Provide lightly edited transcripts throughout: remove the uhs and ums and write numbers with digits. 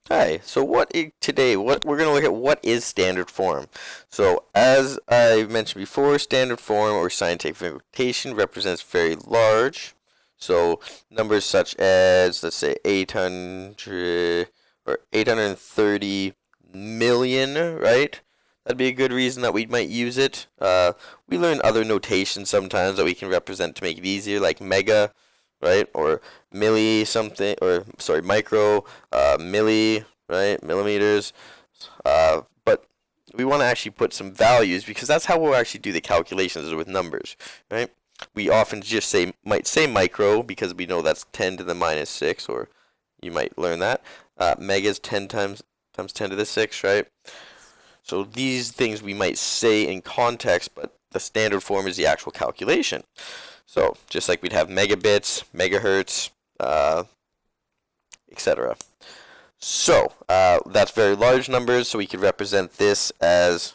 Hi. So today what we're going to look at what is standard form. So as I mentioned before, standard form or scientific notation represents very large. So numbers such as let's say 800 or 830 million, right? That'd be a good reason that we might use it. We learn other notations sometimes that we can represent to make it easier, like mega, right? Or milli something, or sorry, micro, milli, right? Millimeters. But we want to actually put some values because that's how we'll actually do the calculations with numbers, right? We often just might say micro because we know that's 10 to the minus 6, or you might learn that. Mega is 10 times 10 to the 6, right? So these things we might say in context, but the standard form is the actual calculation. So just like we'd have megabits, megahertz, etc. So that's very large numbers, so we could represent this as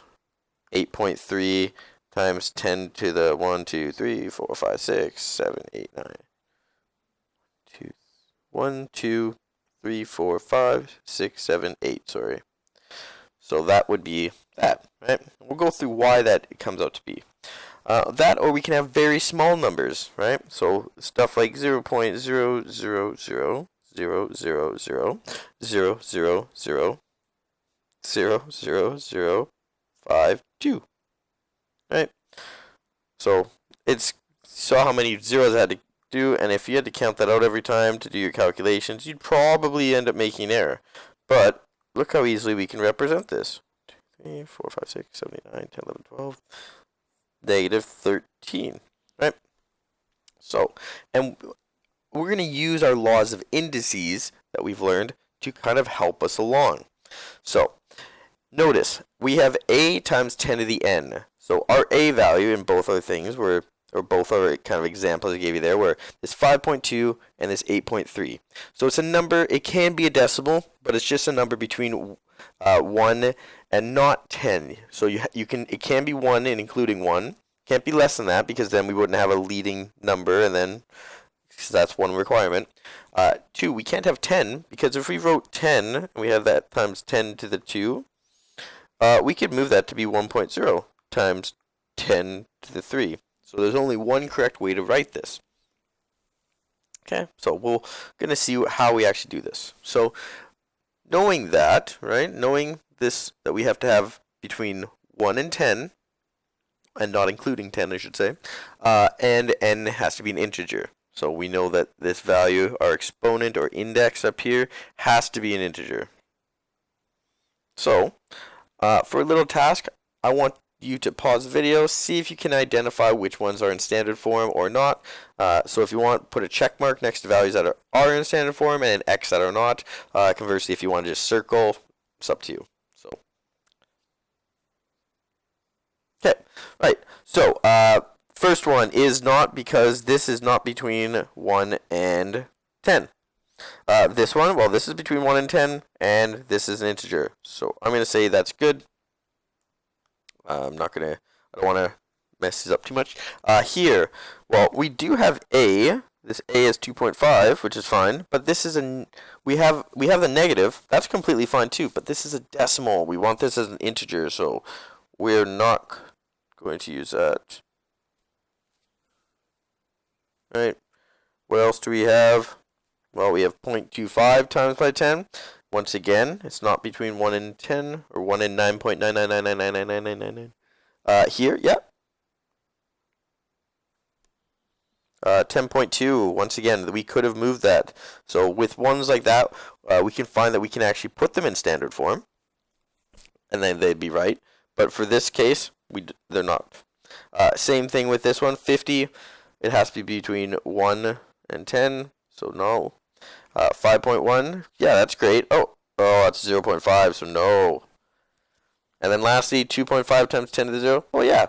8.3 times 10 to the 1, 2, 3, 4, 5, 6, 7, 8, 9. 2, 1, 2, 3, 4, 5, 6, 7, 8, sorry. So that would be that, right? We'll go through why that comes out to be. That, or we can have very small numbers, right? So stuff like 0.000000000000052, right? So it's saw how many zeros I had to do, and if you had to count that out every time to do your calculations, you'd probably end up making an error. But look how easily we can represent this. 2, 3, 4, 5, 6, 7, 8, 9, 10, 11, 12. Negative 13, right? So, and we're going to use our laws of indices that we've learned to kind of help us along. So, notice, we have a times 10 to the n. So our a value in both our things were, or both our kind of examples I gave you there, were this 5.2 and this 8.3. So it's a number, it can be a decimal, but it's just a number between 1 and not 10. So it can be 1 and including 1. Can't be less than that because then we wouldn't have a leading number, and then that's one requirement. 2, we can't have 10 because if we wrote 10 and we have that times 10 to the 2, we could move that to be 1.0 times 10 to the 3. So there's only one correct way to write this. Okay, so we're going to see how we actually do this. So knowing that, right, knowing this, that we have to have between 1 and 10, and not including 10, I should say, and n has to be an integer. So we know that this value, our exponent or index up here, has to be an integer. So, for a little task, I want you to pause the video, see if you can identify which ones are in standard form or not. So if you want, put a check mark next to values that are in standard form and an X that are not. Conversely, if you want to just circle, it's up to you. So, okay, right. So, first one is not because this is not between 1 and 10. This one, well, this is between 1 and 10, and this is an integer. So I'm going to say that's good. I don't want to mess this up too much. Here, well, we do have a. This a is 2.5, which is fine, but this is we have the negative. That's completely fine too, but this is a decimal. We want this as an integer, so we're not going to use that. Right. What else do we have? Well, we have 0.25 times by 10. Once again, it's not between 1 and 10, or 1 and 9.999999999. Here, yep. 10.2, once again, we could have moved that. So with ones like that, we can find that we can actually put them in standard form, and then they'd be right. But for this case, they're not. Same thing with this one, 50. It has to be between 1 and 10, so no. 5.1, yeah, that's great. Oh, that's 0.5, so no. And then lastly, 2.5 times 10 to the 0. Oh, yeah,